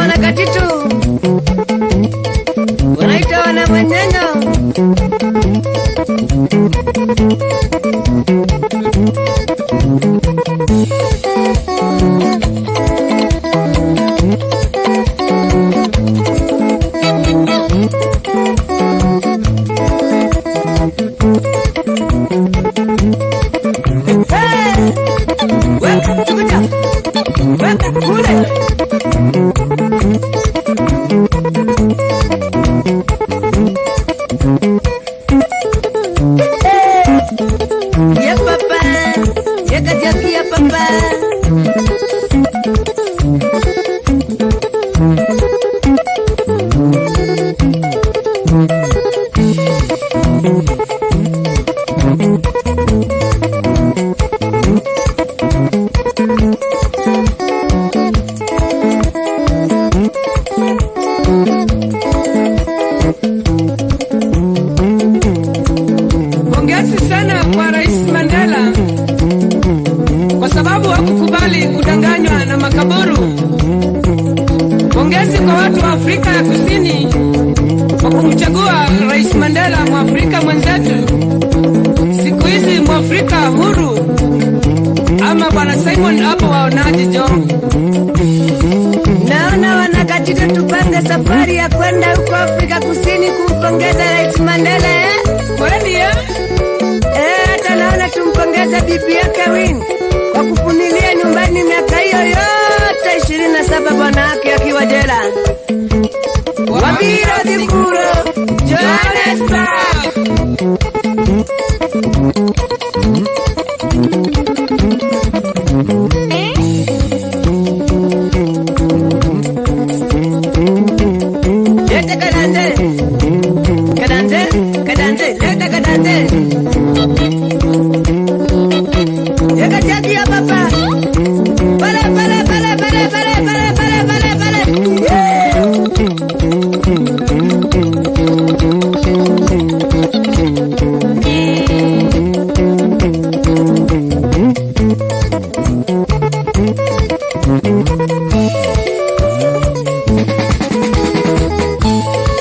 wanakatitu, wanaita wana mwenyenyo. Pongezi sana kwa Rais Mandela kwa sababu hakukubali kudanganywa na makaburu. Pongezi kwa watu wa Afrika ya Kusini kwa kumchagua Rais Mandela, Mwafrika mwenzetu. Siku hizi Mwafrika huru, ama Bwana Simon hapo waonaje jo? Naona wanakatitu tupange safari ya kwenda huko Afrika Kusini kumpongeza Rais Mandela Kweli hata naona tumpongeze bibi yake Win kwa kupunilia nyumbani miaka hiyo yote 27 bwana wake akiwa jela. Wabiro Dikuro, Johannesburg. Leta kadande, kadande, kadande, leta kadande. Leka jadi ya papa. Pale, pale, pale, pale, pale, pale, pale, pale, pale.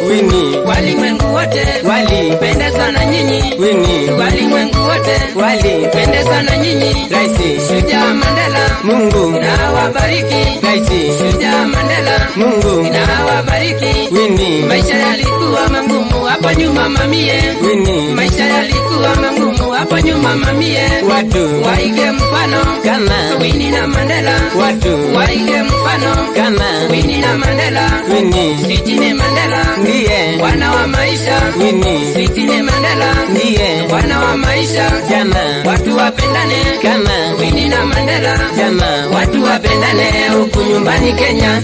Winnie, walimwengu wote walipendezwa na nyinyi. Winnie, walimwengu wote walipendezwa na nyinyi. Rais Shujaa Mandela, Mungu na wabariki. Rais Shujaa Mandela, Mungu na wabariki. Winnie, Maisha yalikuwa magumu hapo nyuma mamie. Winnie, Maisha yalikuwa magumu hapo nyuma mamie. watu Waige mfano kama Winnie na Mandela. watu Waige mfano kama Winnie na Mandela. Winnie, Sitini Mandela, ndiye wana wa maisha. Winnie, Sitini Mandela, ndiye wana wa maisha. jamaa Watu wapendane kama Winnie na Mandela. jamaa Watu wapendane huku nyumbani Kenya.